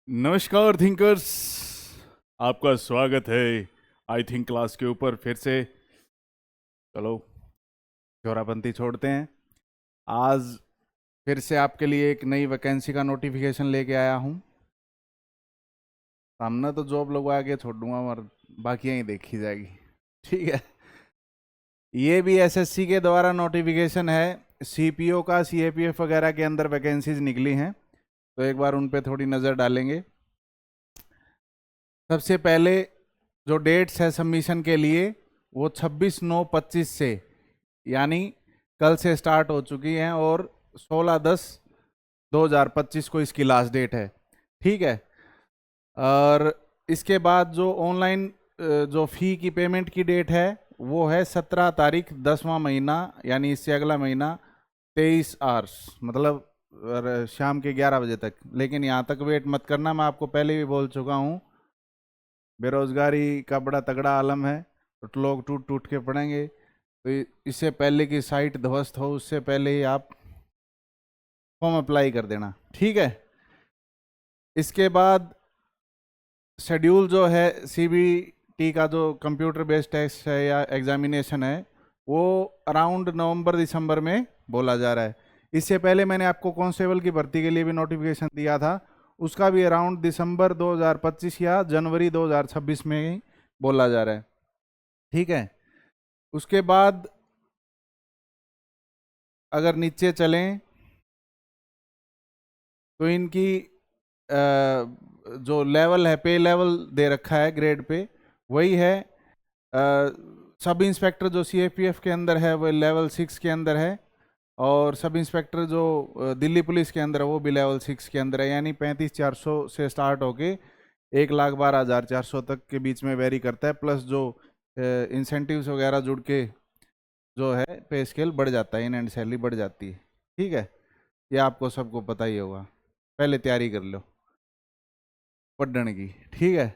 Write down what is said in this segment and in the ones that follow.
नमस्कार थिंकर्स, आपका स्वागत है आई थिंक क्लास के ऊपर फिर से। चलो चोरापंथी छोड़ते हैं। आज फिर से आपके लिए एक नई वैकेंसी का नोटिफिकेशन लेके आया हूँ। सामने तो जॉब लगवा के छोड़ दूंगा और बाकी यहीं देखी जाएगी। ठीक है, ये भी एसएससी के द्वारा नोटिफिकेशन है। सीपीओ का सीएपीएफ वगैरह के अंदर वैकेंसीज निकली हैं, तो एक बार उन पे थोड़ी नज़र डालेंगे। सबसे पहले जो डेट्स है सबमिशन के लिए वो 26/9/25 से, यानी कल से स्टार्ट हो चुकी हैं और 16/10/2025 को इसकी लास्ट डेट है। ठीक है, और इसके बाद जो ऑनलाइन जो फ़ी की पेमेंट की डेट है वो है 17 तारीख 10वां महीना, यानी इससे अगला महीना 23 आवर्स, मतलब शाम के 11 बजे तक। लेकिन यहाँ तक वेट मत करना, मैं आपको पहले भी बोल चुका हूँ, बेरोजगारी का बड़ा तगड़ा आलम है, तो लोग टूट टूट के पड़ेंगे। तो इससे पहले कि साइट ध्वस्त हो उससे पहले ही आप फॉर्म अप्लाई कर देना। ठीक है, इसके बाद शेड्यूल जो है सीबीटी का जो कंप्यूटर बेस्ड टेस्ट है या एग्जामिनेशन है वो अराउंड नवंबर दिसंबर में बोला जा रहा है। इससे पहले मैंने आपको कांस्टेबल की भर्ती के लिए भी नोटिफिकेशन दिया था, उसका भी अराउंड दिसंबर 2025 या जनवरी 2026 में ही बोला जा रहा है। ठीक है, उसके बाद अगर नीचे चलें तो इनकी जो लेवल है, पे लेवल दे रखा है ग्रेड पे, वही है। सब इंस्पेक्टर जो सीएपीएफ के अंदर है वो लेवल 6 के अंदर है, और सब इंस्पेक्टर जो दिल्ली पुलिस के अंदर है वो भी लेवल 6 के अंदर है। यानी 35,400 से स्टार्ट होके 1,12,400 तक के बीच में वेरी करता है, प्लस जो इंसेंटिव्स वगैरह जुड़ के जो है पे स्केल बढ़ जाता है, इन एंड सैलरी बढ़ जाती है। ठीक है, ये आपको सबको पता ही होगा, पहले तैयारी कर लो पढ़ने की। ठीक है,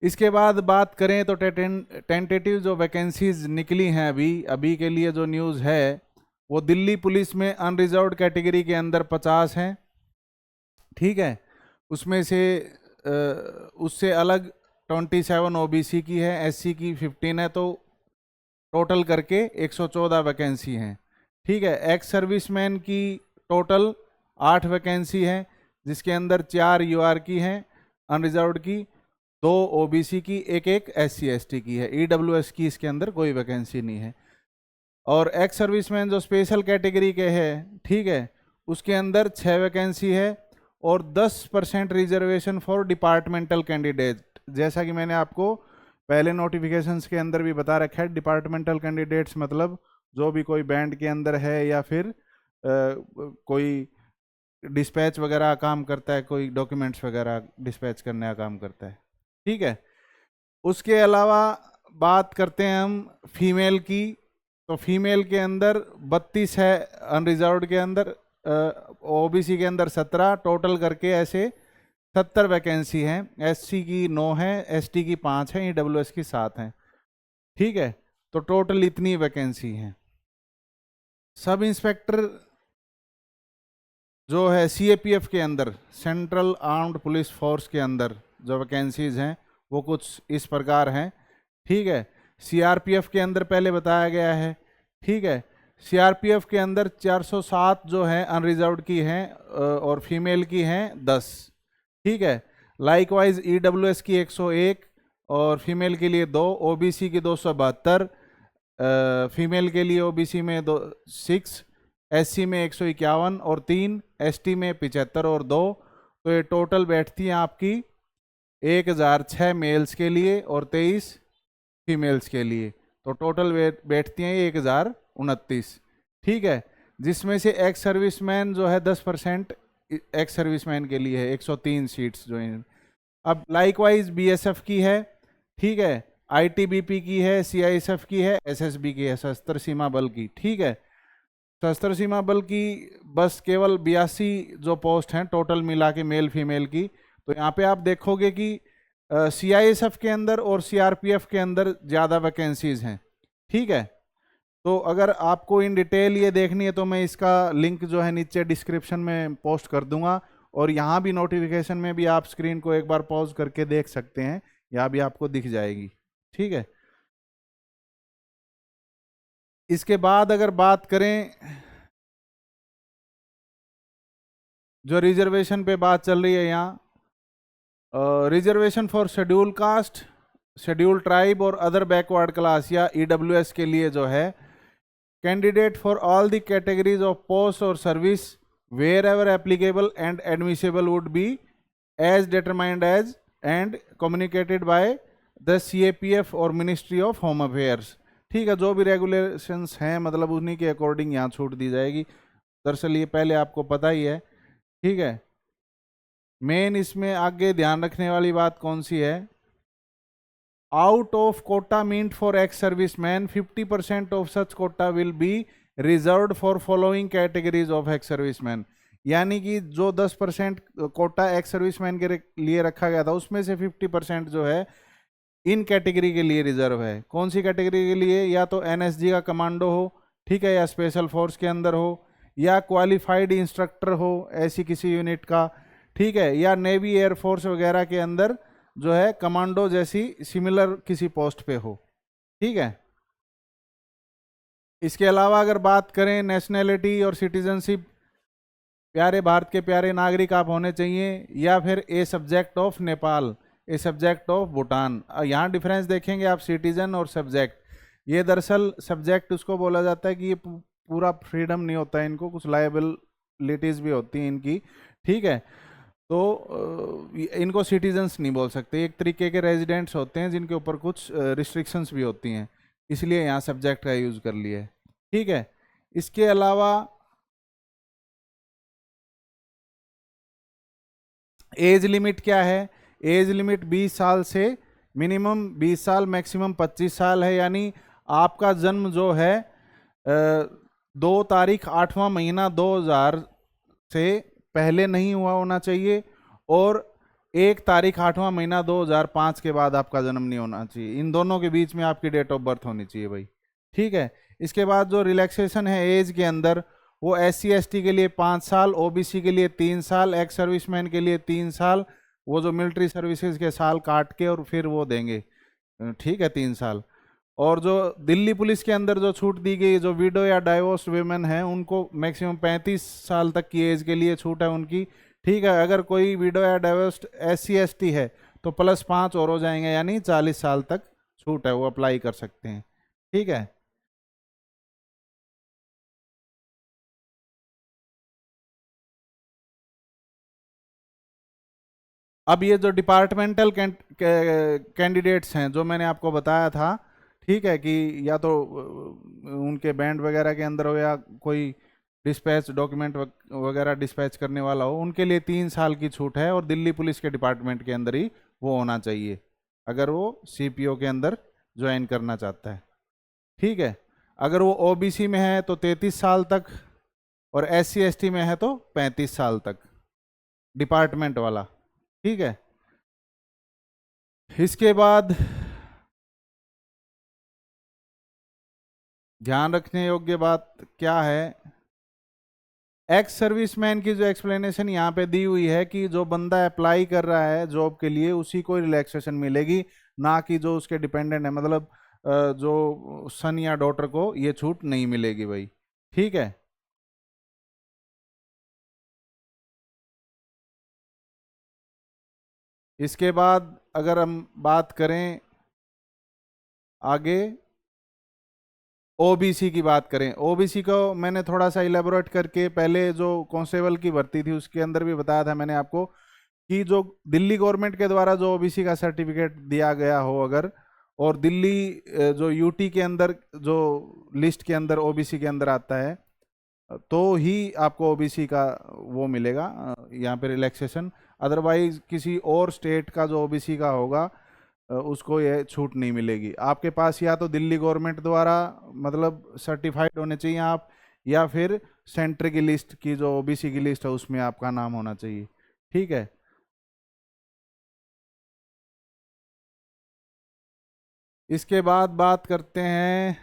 इसके बाद बात करें तो टेंटेटिव जो वैकेंसीज निकली हैं अभी अभी के लिए, जो न्यूज़ है वो दिल्ली पुलिस में अनरिजर्व्ड कैटेगरी के अंदर 50 हैं। ठीक है, उसमें से उससे अलग 27 ओबीसी की है, एससी की 15 है, तो टोटल करके 114 वैकेंसी हैं। ठीक है, एक्स सर्विसमैन की टोटल 8 वैकेंसी हैं, जिसके अंदर 4 यूआर की हैं अनरिजर्व्ड की, 2 ओबीसी की, एक एससी एसटी की है। ईडब्ल्यूएस की इसके अंदर कोई वैकेंसी नहीं है। और एक्स सर्विसमैन जो स्पेशल कैटेगरी के है, ठीक है, उसके अंदर 6 वैकेंसी है और 10% रिजर्वेशन फॉर डिपार्टमेंटल कैंडिडेट। जैसा कि मैंने आपको पहले नोटिफिकेशंस के अंदर भी बता रखा है, डिपार्टमेंटल कैंडिडेट्स मतलब जो भी कोई बैंड के अंदर है या फिर कोई डिस्पैच वगैरह काम करता है, कोई डॉक्यूमेंट्स वगैरह डिस्पैच करने का काम करता है। ठीक है, उसके अलावा बात करते हैं हम फीमेल की, तो फीमेल के अंदर 32 है अनरिजर्व्ड के अंदर, ओबीसी के अंदर 17, टोटल करके ऐसे 70 वैकेंसी हैं। एससी की 9 है, एसटी की 5 है, ईडब्ल्यूएस की 7 है। ठीक है, तो टोटल इतनी वैकेंसी हैं। सब इंस्पेक्टर जो है सीएपीएफ के अंदर, सेंट्रल आर्म्ड पुलिस फोर्स के अंदर जो वैकेंसीज हैं वो कुछ इस प्रकार हैं। ठीक है, सीआरपीएफ के अंदर पहले बताया गया है। ठीक है, सीआरपीएफ के अंदर 407 जो है अनरिजर्व्ड की हैं और फीमेल की हैं 10। ठीक है, लाइकवाइज ईडब्ल्यूएस की 101 और फीमेल के लिए 2, ओबीसी की 272, फीमेल के लिए ओबीसी में 6, एससी में 151 और 3, एसटी में 75 और 2, तो ये टोटल बैठती हैं आपकी 1006 मेल्स के लिए और 23 फीमेल्स के लिए, तो टोटल बैठती हैं 1029। ठीक है, जिसमें से एक्स सर्विसमैन जो है 10% एक्स सर्विसमैन के लिए है, 103 सीट्स जो हैं। अब लाइकवाइज बीएसएफ की है, ठीक है, आईटीबीपी की है, सीआईएसएफ की है, एसएसबी की है, सशस्त्र सीमा बल की। ठीक है, सशस्त्र सीमा बल की बस केवल 82 जो पोस्ट हैं टोटल मिला के मेल फीमेल की। तो यहाँ पे आप देखोगे कि सीआईएसएफ के अंदर और सीआरपीएफ के अंदर ज़्यादा वैकेंसीज हैं। ठीक है, तो अगर आपको इन डिटेल ये देखनी है तो मैं इसका लिंक जो है नीचे डिस्क्रिप्शन में पोस्ट कर दूंगा, और यहाँ भी नोटिफिकेशन में भी आप स्क्रीन को एक बार पॉज करके देख सकते हैं, यहाँ भी आपको दिख जाएगी। ठीक है, इसके बाद अगर बात करें, जो रिजर्वेशन पे बात चल रही है यहाँ, reservation for schedule caste, schedule tribe और अदर बैकवर्ड क्लास या ईडब्ल्यूएस के लिए जो है, candidate for all the categories of post और service wherever applicable and admissible would be as determined as and communicated by the CAPF और ministry of home affairs. ठीक है, जो भी रेगुलेशंस हैं मतलब उन्हीं के अकॉर्डिंग यहाँ छूट दी जाएगी। दरअसल ये पहले आपको पता ही है। ठीक है, मेन इसमें आगे ध्यान रखने वाली बात कौन सी है, out of quota meant for ex serviceman 50% of such quota will be reserved for following categories of ex serviceman. यानी कि जो 10% कोटा एक्स सर्विसमैन के लिए रखा गया था उसमें से 50% जो है इन कैटेगरी के लिए रिजर्व है। कौन सी कैटेगरी के लिए, या तो एनएसजी का कमांडो हो, ठीक है, या स्पेशल फोर्स के अंदर हो, या क्वालिफाइड इंस्ट्रक्टर हो ऐसी किसी यूनिट का, ठीक है, या नेवी एयरफोर्स वगैरह के अंदर जो है कमांडो जैसी सिमिलर किसी पोस्ट पे हो। ठीक है, इसके अलावा अगर बात करें नेशनैलिटी और सिटीजनशिप, प्यारे भारत के प्यारे नागरिक आप होने चाहिए, या फिर a subject of Nepal, a subject of Bhutan. यहाँ डिफरेंस देखेंगे आप, सिटीजन और सब्जेक्ट। ये दरअसल सब्जेक्ट उसको बोला जाता है कि ये पूरा फ्रीडम नहीं होता है, इनको कुछ लायबिलिटीज भी होती हैं इनकी। ठीक है, तो इनको सिटीजन्स नहीं बोल सकते, एक तरीके के रेजिडेंट्स होते हैं जिनके ऊपर कुछ रिस्ट्रिक्शंस भी होती हैं, इसलिए यहाँ सब्जेक्ट का यूज कर लिया है। ठीक है, इसके अलावा एज लिमिट क्या है, एज लिमिट 20 साल से मिनिमम 20 साल मैक्सिमम 25 साल है। यानी आपका जन्म जो है 2 तारीख 8वां महीना 2000 से पहले नहीं हुआ होना चाहिए, और 1 तारीख 8वां महीना 2005 के बाद आपका जन्म नहीं होना चाहिए। इन दोनों के बीच में आपकी डेट ऑफ बर्थ होनी चाहिए भाई। ठीक है, इसके बाद जो रिलैक्सेशन है एज के अंदर, वो SC/ST के लिए 5 साल, OBC के लिए 3 साल, एक्स सर्विसमैन के लिए 3 साल, वो जो मिलिट्री सर्विसेज के साल काट के और फिर वो देंगे। ठीक है, 3 साल। और जो दिल्ली पुलिस के अंदर जो छूट दी गई, जो विडो या डाइवोर्स वुमेन है उनको मैक्सिमम 35 साल तक की एज के लिए छूट है उनकी। ठीक है, अगर कोई विडो या डाइवोर्स्ड SC/ST है तो +5 और हो जाएंगे, यानी 40 साल तक छूट है, वो अप्लाई कर सकते हैं। ठीक है, अब ये जो डिपार्टमेंटल कैंडिडेट्स हैं जो मैंने आपको बताया था, ठीक है, कि या तो उनके बैंड वगैरह के अंदर हो या कोई डिस्पैच डॉक्यूमेंट वगैरह डिस्पैच करने वाला हो, उनके लिए 3 साल की छूट है, और दिल्ली पुलिस के डिपार्टमेंट के अंदर ही वो होना चाहिए अगर वो CPO के अंदर ज्वाइन करना चाहता है। ठीक है, अगर वो OBC में है तो 33 साल तक, और SC/ST में है तो 35 साल तक, डिपार्टमेंट वाला। ठीक है, इसके बाद ध्यान रखने योग्य बात क्या है, एक्स सर्विसमैन की जो एक्सप्लेनेशन यहाँ पे दी हुई है कि जो बंदा अप्लाई कर रहा है जॉब के लिए उसी को रिलैक्सेशन मिलेगी, ना कि जो उसके डिपेंडेंट है, मतलब जो सन या डॉटर को ये छूट नहीं मिलेगी भाई। ठीक है, इसके बाद अगर हम बात करें आगे, OBC की बात करें, OBC को मैंने थोड़ा सा इलेबोरेट करके पहले जो कांस्टेबल की भर्ती थी उसके अंदर भी बताया था मैंने आपको, कि जो दिल्ली गवर्नमेंट के द्वारा जो OBC का सर्टिफिकेट दिया गया हो अगर, और दिल्ली जो UT के अंदर जो लिस्ट के अंदर OBC के अंदर आता है, तो ही आपको OBC का वो मिलेगा यहाँ पे रिलैक्सेशन। अदरवाइज किसी और स्टेट का जो OBC का होगा उसको ये छूट नहीं मिलेगी। आपके पास या तो दिल्ली गवर्नमेंट द्वारा मतलब सर्टिफाइड होने चाहिए आप, या फिर सेंटर की लिस्ट की जो OBC की लिस्ट है उसमें आपका नाम होना चाहिए। ठीक है, इसके बाद बात करते हैं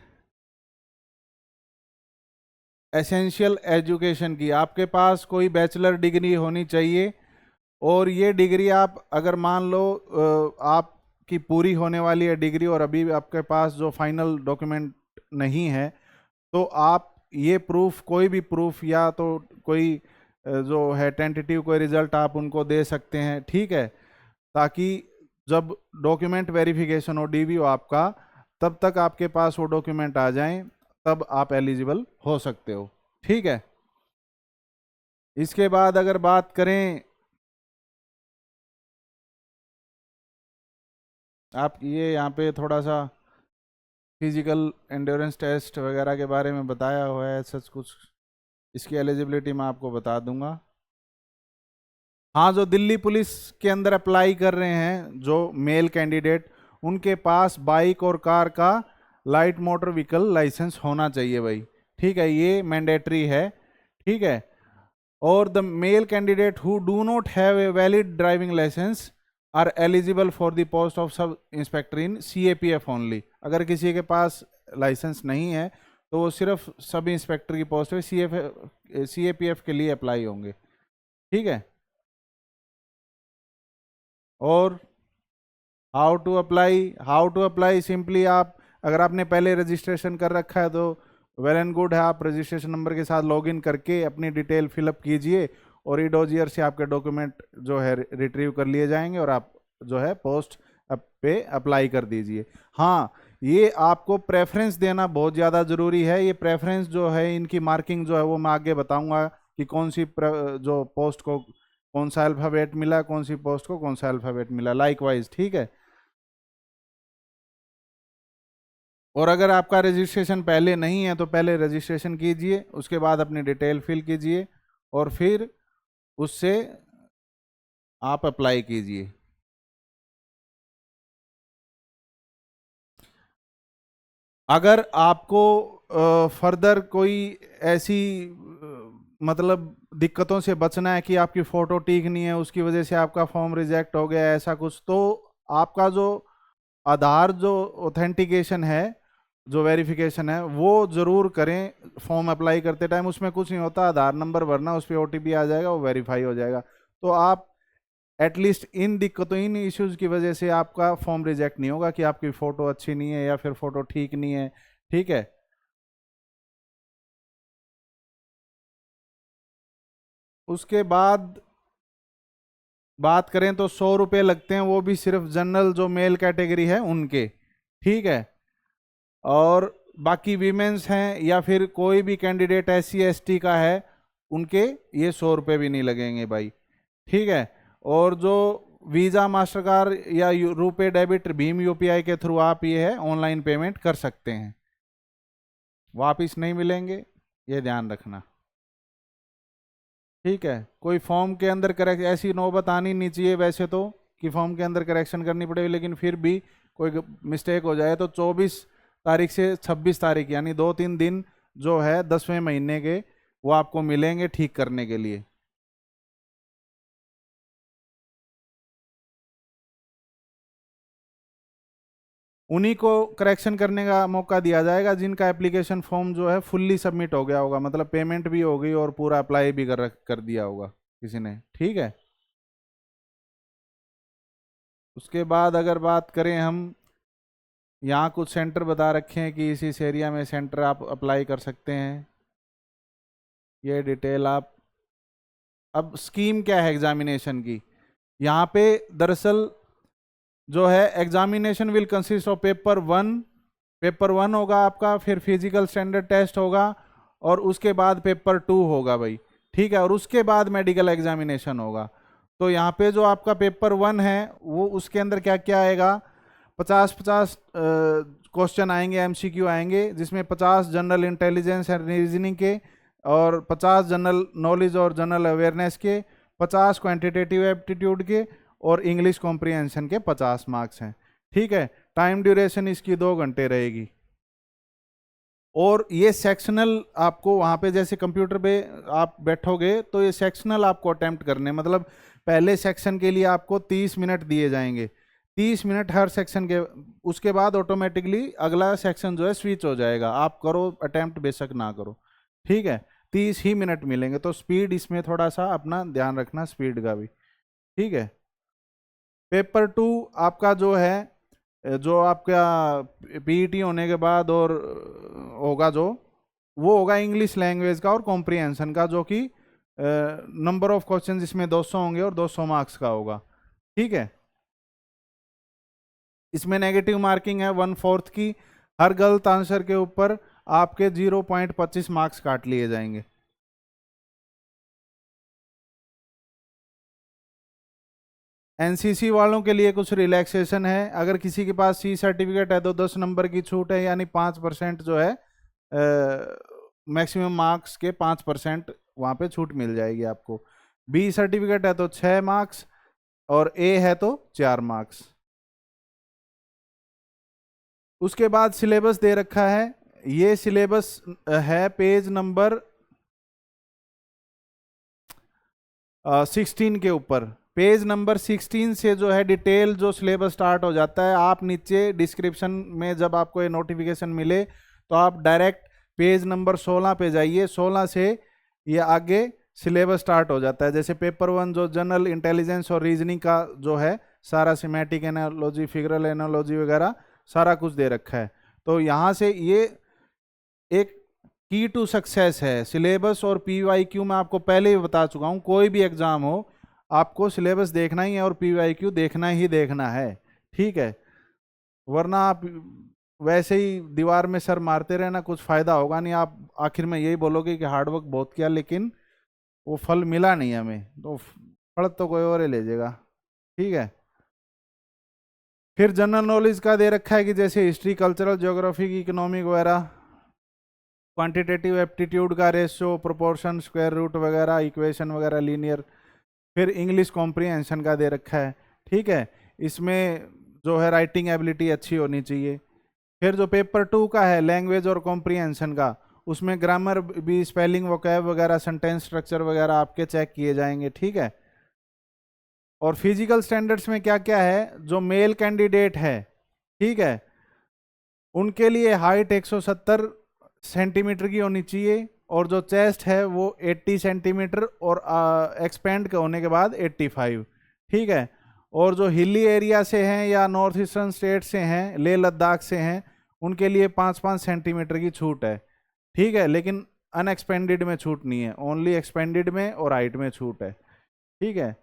एसेंशियल एजुकेशन की। आपके पास कोई बैचलर डिग्री होनी चाहिए, और ये डिग्री आप अगर मान लो आपकी पूरी होने वाली है डिग्री और अभी आपके पास जो फाइनल डॉक्यूमेंट नहीं है, तो आप ये प्रूफ, कोई भी प्रूफ या तो कोई जो है टेंटेटिव कोई रिजल्ट आप उनको दे सकते हैं, ठीक है, ताकि जब डॉक्यूमेंट वेरिफिकेशन हो डीवीओ आपका, तब तक आपके पास वो डॉक्यूमेंट आ जाएं, तब आप एलिजिबल हो सकते हो, ठीक है। इसके बाद अगर बात करें, आप ये यहाँ पे थोड़ा सा फिजिकल एंड्योरेंस टेस्ट वगैरह के बारे में बताया हुआ है, सच कुछ इसकी एलिजिबिलिटी मैं आपको बता दूंगा। हाँ, जो दिल्ली पुलिस के अंदर अप्लाई कर रहे हैं जो मेल कैंडिडेट, उनके पास बाइक और कार का लाइट मोटर व्हीकल लाइसेंस होना चाहिए भाई, ठीक है, ये मैंडेटरी है, ठीक है। और the male candidate who do not have a valid driving licence are eligible for the post of sub inspector in CAPF only. अगर किसी के पास लाइसेंस नहीं है तो वो सिर्फ सब इंस्पेक्टर की पोस्ट पे सीएपीएफ के लिए अप्लाई होंगे, ठीक है। और हाउ टू अप्लाई सिंपली आप, अगर आपने पहले रजिस्ट्रेशन कर रखा है तो वेल एंड गुड है, आप रजिस्ट्रेशन नंबर के साथ लॉगिन करके अपनी डिटेल फिलअप कीजिए और ईडोजियर से आपके डॉक्यूमेंट जो है रिट्रीव कर लिए जाएंगे और आप जो है पोस्ट पे अप्लाई कर दीजिए। हाँ, ये आपको प्रेफरेंस देना बहुत ज़्यादा ज़रूरी है। ये प्रेफरेंस जो है, इनकी मार्किंग जो है वो मैं आगे बताऊंगा कि कौन सी जो पोस्ट को कौन सा अल्फ़ाबेट मिला, कौन सी पोस्ट को कौन सा अल्फ़ाबेट मिला, लाइकवाइज, ठीक है। और अगर आपका रजिस्ट्रेशन पहले नहीं है तो पहले रजिस्ट्रेशन कीजिए, उसके बाद अपनी डिटेल फिल कीजिए और फिर उससे आप अप्लाई कीजिए। अगर आपको फर्दर कोई ऐसी मतलब दिक्कतों से बचना है कि आपकी फ़ोटो ठीक नहीं है, उसकी वजह से आपका फॉर्म रिजेक्ट हो गया, ऐसा कुछ, तो आपका जो आधार जो ऑथेंटिकेशन है, जो वेरिफिकेशन है, वो ज़रूर करें फॉर्म अप्लाई करते टाइम। उसमें कुछ नहीं होता, आधार नंबर भरना, उस पर ओटीपी आ जाएगा, वो वेरीफाई हो जाएगा। तो आप एटलीस्ट इन दिक्कतों, इन इश्यूज़ की वजह से आपका फॉर्म रिजेक्ट नहीं होगा कि आपकी फ़ोटो अच्छी नहीं है या फिर फ़ोटो ठीक नहीं है, ठीक है। उसके बाद बात करें तो 100 रुपये लगते हैं, वो भी सिर्फ जनरल जो मेल कैटेगरी है उनके, ठीक है। और बाकी वीमेंस हैं या फिर कोई भी कैंडिडेट SC ST का है, उनके ये 100 रुपये भी नहीं लगेंगे भाई, ठीक है। और जो वीज़ा, मास्टर कार्ड या रुपे डेबिट, भीम UPI के थ्रू आप ये है ऑनलाइन पेमेंट कर सकते हैं, वापिस नहीं मिलेंगे, ये ध्यान रखना, ठीक है। कोई फॉर्म के अंदर करेक्ट, ऐसी नौबत आनी नहीं चाहिए वैसे तो कि फॉर्म के अंदर करेक्शन करनी पड़ेगी, लेकिन फिर भी कोई मिस्टेक हो जाए तो 24 तारीख से 26 तारीख यानी 2-3 दिन जो है 10वें महीने के, वो आपको मिलेंगे ठीक करने के लिए। उन्हीं को करेक्शन करने का मौका दिया जाएगा जिनका एप्लीकेशन फॉर्म जो है फुल्ली सबमिट हो गया होगा, मतलब पेमेंट भी हो गई और पूरा अप्लाई भी कर दिया होगा किसी ने, ठीक है। उसके बाद अगर बात करें हम, यहाँ कुछ सेंटर बता रखे हैं कि इस एरिया में सेंटर आप अप्लाई कर सकते हैं, ये डिटेल आप। अब स्कीम क्या है एग्जामिनेशन की, यहाँ पे दरअसल जो है examination will consist of paper 1 होगा आपका, फिर फिजिकल स्टैंडर्ड टेस्ट होगा और उसके बाद पेपर 2 होगा भाई, ठीक है, और उसके बाद मेडिकल एग्जामिनेशन होगा। तो यहाँ पे जो आपका पेपर 1 है वो, उसके अंदर क्या क्या आएगा, 50-50 क्वेश्चन आएंगे, MCQ आएंगे, जिसमें 50 जनरल इंटेलिजेंस एंड रीजनिंग के और 50 जनरल नॉलेज और जनरल अवेयरनेस के, 50 क्वांटिटेटिव एप्टीट्यूड के और इंग्लिश कॉम्प्रिहेंशन के 50 मार्क्स हैं, ठीक है। टाइम ड्यूरेशन इसकी 2 घंटे रहेगी। और ये सेक्शनल आपको वहाँ पे जैसे कंप्यूटर पे आप बैठोगे तो ये सेक्शनल आपको अटेम्प्ट करने, मतलब पहले सेक्शन के लिए आपको 30 मिनट दिए जाएंगे, 30 मिनट हर सेक्शन के, उसके बाद ऑटोमेटिकली अगला सेक्शन जो है स्विच हो जाएगा, आप करो अटेम्प्ट बेशक ना करो, ठीक है। 30 ही मिनट मिलेंगे, तो स्पीड इसमें थोड़ा सा अपना ध्यान रखना, स्पीड का भी। ठीक है। पेपर 2 आपका जो है, जो आपका पीईटी होने के बाद और होगा जो, वो होगा इंग्लिश लैंग्वेज का और कॉम्प्रिहेंशन का, जो कि नंबर ऑफ क्वेश्चन इसमें 200 होंगे और 200 मार्क्स का होगा। ठीक है। इसमें नेगेटिव मार्किंग है 1/4 की। हर गलत आंसर के ऊपर आपके 0.25 मार्क्स काट लिए जाएंगे। एनसीसी वालों के लिए कुछ रिलैक्सेशन है। अगर किसी के पास सी सर्टिफिकेट है तो 10 नंबर की छूट है, यानी 5% जो है, मैक्सिमम मार्क्स के 5% वहाँ पे छूट मिल जाएगी आपको। बी सर्टिफिकेट है तो 6 मार्क्स, और ए है तो 4 मार्क्स। उसके बाद सिलेबस दे रखा है। ये सिलेबस है पेज नंबर 16 के ऊपर। पेज नंबर 16 से जो है डिटेल जो सिलेबस स्टार्ट हो जाता है। आप नीचे डिस्क्रिप्शन में जब आपको ये नोटिफिकेशन मिले तो आप डायरेक्ट पेज नंबर 16 पे जाइए। 16 से ये आगे सिलेबस स्टार्ट हो जाता है। जैसे पेपर 1 जो जनरल इंटेलिजेंस और रीजनिंग का जो है, सारा सिमेटिक एनालॉजी, फिगरल एनालॉजी वगैरह सारा कुछ दे रखा है। तो यहाँ से ये एक की टू सक्सेस है। सिलेबस और पीवाईक्यू मैं आपको पहले ही बता चुका हूं, कोई भी एग्जाम हो आपको सिलेबस देखना ही है और पीवाईक्यू देखना ही देखना है। ठीक है। वरना आप वैसे ही दीवार में सर मारते रहना, कुछ फायदा होगा नहीं। आप आखिर में यही बोलोगे कि हार्डवर्क बहुत किया लेकिन वो फल मिला नहीं हमें, तो फल तो कोई और ही ले जाएगा। ठीक है। फिर जनरल नॉलेज का दे रखा है कि जैसे हिस्ट्री, कल्चरल, ज्योग्राफी, इकोनॉमिक वगैरह, क्वांटिटेटिव एप्टीट्यूड का रेशियो, प्रोपोर्शन, स्क्वायर रूट वगैरह, इक्वेशन वगैरह, लीनियर। फिर इंग्लिश कॉम्प्रिहेंशन का दे रखा है। ठीक है। इसमें जो है राइटिंग एबिलिटी अच्छी होनी चाहिए। फिर जो पेपर 2 का है लैंग्वेज और कॉम्प्रिहेंशन का, उसमें ग्रामर भी, स्पेलिंग, वोकैब वगैरह, सेंटेंस स्ट्रक्चर वगैरह आपके चेक किए जाएंगे। ठीक है। और फिजिकल स्टैंडर्ड्स में क्या क्या है, जो मेल कैंडिडेट है, ठीक है, उनके लिए हाइट 170 सेंटीमीटर की होनी चाहिए, और जो चेस्ट है वो 80 सेंटीमीटर, और एक्सपेंड होने के बाद 85। ठीक है। और जो हिली एरिया से हैं या नॉर्थ ईस्टर्न स्टेट से हैं, लेह लद्दाख से हैं, उनके लिए 5-5 सेंटीमीटर की छूट है। ठीक है। लेकिन अनएक्सपेंडेड में छूट नहीं है, ओनली एक्सपेंडेड में और हाइट में छूट है। ठीक है।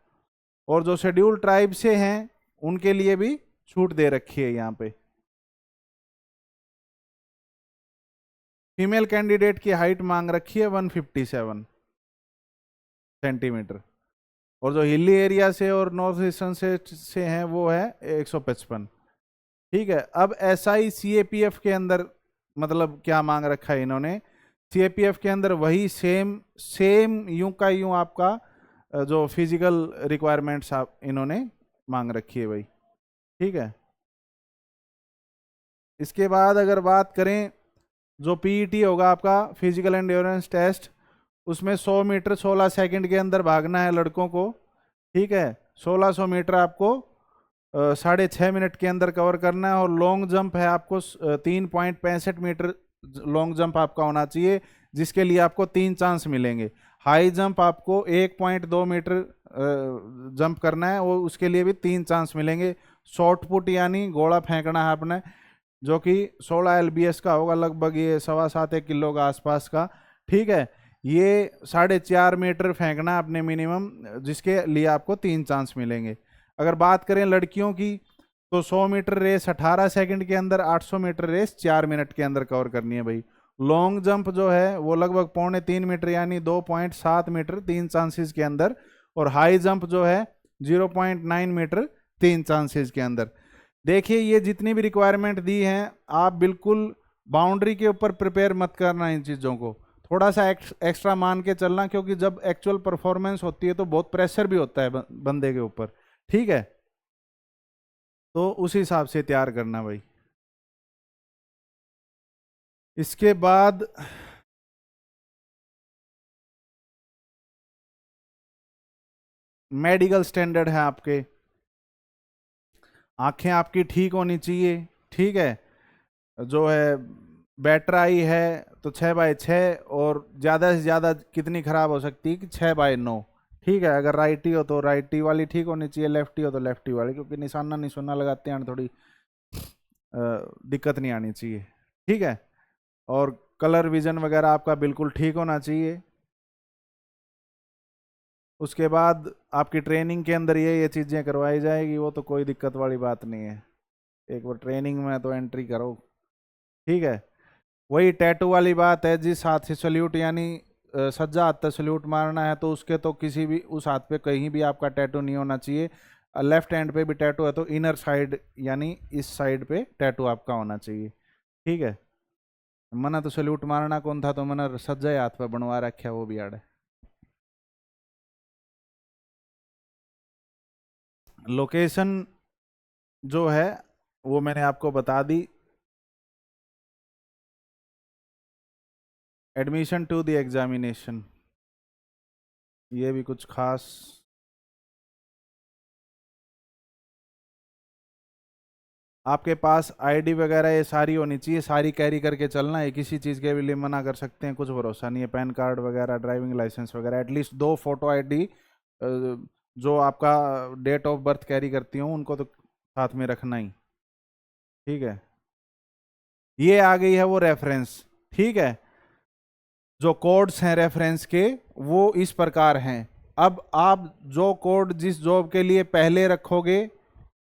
और जो शेड्यूल ट्राइब से हैं उनके लिए भी छूट दे रखी है यहाँ पे। फीमेल कैंडिडेट की हाइट मांग रखी है 157 सेंटीमीटर, और जो हिली एरिया से और नॉर्थ ईस्टर्न से हैं वो है 155। ठीक है। अब एसआई सीएपीएफ के अंदर मतलब क्या मांग रखा है इन्होंने, सीएपीएफ के अंदर वही सेम सेम यूं का यूं आपका जो फिजिकल रिक्वायरमेंट्स आप इन्होंने मांग रखी है भाई। ठीक है। इसके बाद अगर बात करें, जो पीईटी होगा आपका फिजिकल एंड्योरेंस टेस्ट, उसमें 100 मीटर 16 सेकंड के अंदर भागना है लड़कों को। ठीक है। 1600 मीटर आपको 6.5 मिनट के अंदर कवर करना है। और लॉन्ग जंप है आपको 3.65 मीटर लॉन्ग जंप आपका होना चाहिए, जिसके लिए आपको 3 चांस मिलेंगे। हाई जंप आपको 1.2 मीटर जंप करना है, और उसके लिए भी 3 चांस मिलेंगे। शॉर्ट पुट यानी गोला फेंकना है आपने, जो कि 16 एलबीएस का होगा, लगभग ये 7.25 किलो का आसपास का। ठीक है। ये 4.5 मीटर फेंकना है अपने मिनिमम, जिसके लिए आपको 3 चांस मिलेंगे। अगर बात करें लड़कियों की, तो 100 मीटर रेस 18 सेकंड के अंदर, 800 मीटर रेस 4 मिनट के अंदर कवर करनी है भाई। लॉन्ग जंप जो है वो लगभग 2.25 मीटर यानी 2.7 मीटर 3 चांसेस के अंदर, और हाई जंप जो है 0.9 मीटर 3 चांसेस के अंदर। देखिए ये जितनी भी रिक्वायरमेंट दी हैं, आप बिल्कुल बाउंड्री के ऊपर प्रिपेयर मत करना इन चीज़ों को, थोड़ा सा एक्स्ट्रा मान के चलना, क्योंकि जब एक्चुअल परफॉर्मेंस होती है तो बहुत प्रेशर भी होता है बंदे के ऊपर। ठीक है। तो उस हिसाब से तैयार करना भाई। इसके बाद मेडिकल स्टैंडर्ड है आपके, आंखें आपकी ठीक होनी चाहिए। ठीक है। जो है बैटर आई है तो 6/6, और ज़्यादा से ज़्यादा कितनी खराब हो सकती है कि 6/9। ठीक है, अगर राइटी हो तो राइटी वाली ठीक होनी चाहिए, लेफ्टी हो तो लेफ्टी वाली, क्योंकि निशाना निशाना लगाते हैं थोड़ी दिक्कत नहीं आनी चाहिए। ठीक है, और कलर विजन वगैरह आपका बिल्कुल ठीक होना चाहिए। उसके बाद आपकी ट्रेनिंग के अंदर ये चीज़ें करवाई जाएगी, वो तो कोई दिक्कत वाली बात नहीं है, एक बार ट्रेनिंग में तो एंट्री करो। ठीक है, वही टैटू वाली बात है, जिस हाथ से सल्यूट यानी सज्जा हाथ से सल्यूट मारना है तो उसके तो किसी भी उस हाथ पे कहीं भी आपका टैटू नहीं होना चाहिए। लेफ्ट हैंड पे भी टैटू है तो इनर साइड यानी इस साइड पे टैटू आपका होना चाहिए। ठीक है, मना तो सल्यूट मारना कौन था, तो मना सज्जा ही हाथ पे बनवा रखा है, वो भी आड़ है। लोकेशन जो है वो मैंने आपको बता दी। एडमिशन टू द एग्जामिनेशन, ये भी कुछ खास। आपके पास आईडी वगैरह ये सारी होनी चाहिए, सारी कैरी करके चलना है, किसी चीज़ के लिए मना कर सकते हैं, कुछ भरोसा नहीं है। पैन कार्ड वगैरह, ड्राइविंग लाइसेंस वगैरह, एटलीस्ट 2 फोटो आईडी जो आपका डेट ऑफ बर्थ कैरी करती हूँ उनको तो साथ में रखना ही। ठीक है, ये आ गई है वो रेफरेंस। ठीक है, जो कोड्स हैं रेफरेंस के वो इस प्रकार हैं। अब आप जो कोड जिस जॉब के लिए पहले रखोगे,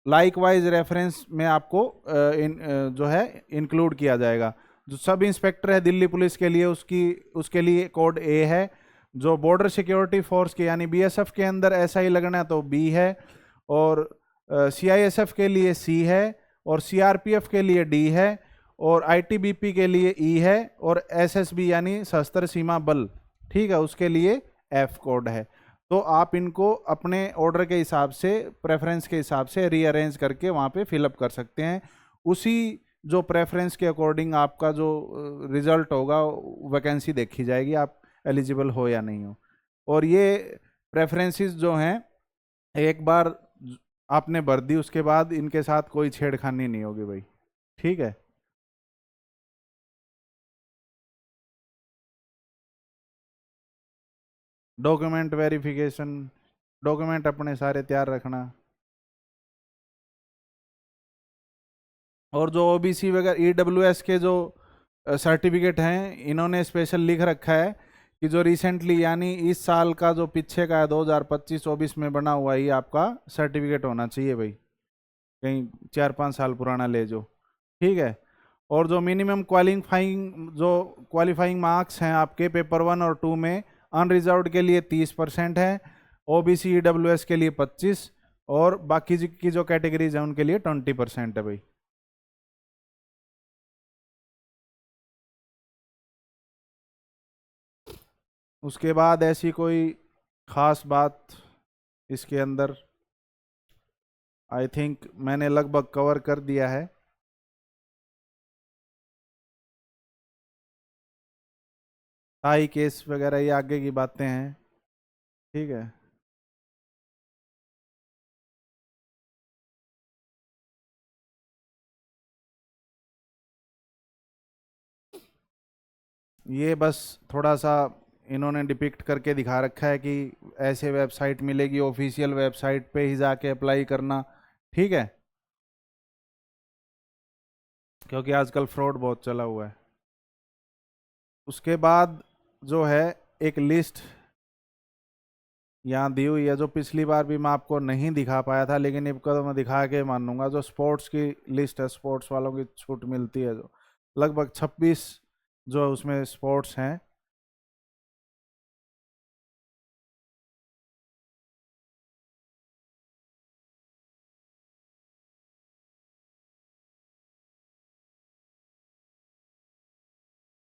लाइकवाइज रेफरेंस में आपको जो है इंक्लूड किया जाएगा। जो सब इंस्पेक्टर है दिल्ली पुलिस के लिए, उसके लिए कोड ए है। जो बॉर्डर सिक्योरिटी फोर्स के यानी बीएसएफ के अंदर ऐसा ही लगना है तो बी है, और सीआईएसएफ के लिए सी है, और सीआरपीएफ के लिए डी है, और आईटीबीपी के लिए ई है, और एसएसबी यानी सशस्त्र सीमा बल, ठीक है, उसके लिए एफ कोड है। तो आप इनको अपने ऑर्डर के हिसाब से, प्रेफरेंस के हिसाब से रीअरेंज करके वहाँ पे फिलअप कर सकते हैं। उसी जो प्रेफरेंस के अकॉर्डिंग आपका जो रिजल्ट होगा, वैकेंसी देखी जाएगी आप एलिजिबल हो या नहीं हो। और ये प्रेफरेंसेस जो हैं एक बार आपने भर दी उसके बाद इनके साथ कोई छेड़खानी नहीं होगी भाई। ठीक है, डॉक्यूमेंट वेरिफिकेशन, डॉक्यूमेंट अपने सारे तैयार रखना। और जो ओबीसी वगैरह ईडब्ल्यूएस के जो सर्टिफिकेट हैं, इन्होंने स्पेशल लिख रखा है कि जो रिसेंटली यानी इस साल का जो पीछे का है 2025-24 में बना हुआ ही आपका सर्टिफिकेट होना चाहिए भाई, कहीं 4-5 साल पुराना ले जो। ठीक है, और जो मिनिमम क्वालिफाइंग मार्क्स हैं आपके पेपर 1 और 2 में, अनरिजर्व्ड के लिए 30% है, ओबीसी ईडब्ल्यूएस के लिए 25, और बाकी की जो कैटेगरीज हैं उनके लिए 20% है भाई। उसके बाद ऐसी कोई खास बात इसके अंदर आई थिंक मैंने लगभग कवर कर दिया है। हाई केस वगैरह ये आगे की बातें हैं। ठीक है, ये बस थोड़ा सा इन्होंने डिपिक्ट करके दिखा रखा है कि ऐसे वेबसाइट मिलेगी, ऑफिशियल वेबसाइट पे ही जाके अप्लाई करना। ठीक है, क्योंकि आजकल फ्रॉड बहुत चला हुआ है। उसके बाद जो है एक लिस्ट यहाँ दी हुई है, जो पिछली बार भी मैं आपको नहीं दिखा पाया था, लेकिन एक तो मैं दिखा के मानूंगा। जो स्पोर्ट्स की लिस्ट है, स्पोर्ट्स वालों की छूट मिलती है, जो लगभग 26 जो उसमें स्पोर्ट्स हैं।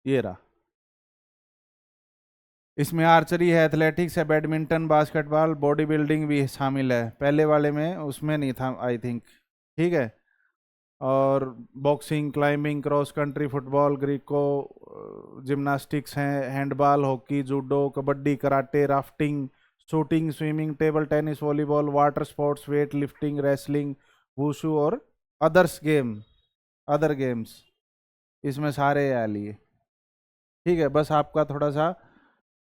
ये रहा, इसमें आर्चरी है, एथलेटिक्स है, बैडमिंटन, बास्केटबॉल, बॉडी बिल्डिंग भी शामिल है। पहले वाले में उसमें नहीं था आई थिंक। ठीक है, और boxing, climbing, cross country, football, Greco, gymnastics हैं, handball, hockey, judo, kabaddi, karate, rafting, shooting, swimming, table tennis, volleyball, water sports, weight lifting, wrestling, wushu, और अदर्स गेम, अदर गेम्स, इसमें सारे आ लिए। ठीक है, बस आपका थोड़ा सा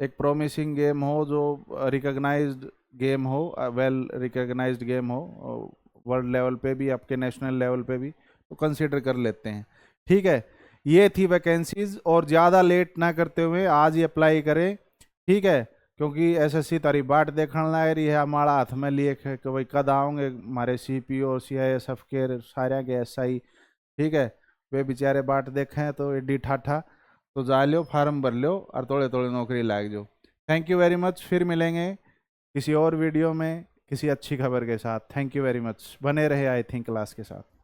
एक प्रोमिसिंग गेम हो, जो रिकॉग्नाइज्ड गेम हो, वेल रिकॉग्नाइज्ड गेम हो, वर्ल्ड लेवल पे भी, आपके नेशनल लेवल पे भी, तो कंसीडर कर लेते हैं। ठीक है, ये थी वैकेंसीज, और ज़्यादा लेट ना करते हुए आज ही अप्लाई करें। ठीक है, क्योंकि एसएससी तारी बाट देखने लग रही है, हमारा हाथ में लिए कि भाई कद आओगे हमारे सीपीओ सीआईएसएफ के सारे के एसआई। ठीक है, वे बेचारे बाट देखें तो एडी ठाठा, तो जा लो फार्म भर लो और थोड़े थोड़े नौकरी लाग जाओ। थैंक यू वेरी मच, फिर मिलेंगे किसी और वीडियो में किसी अच्छी खबर के साथ। थैंक यू वेरी मच, बने रहे आई थिंक क्लास के साथ।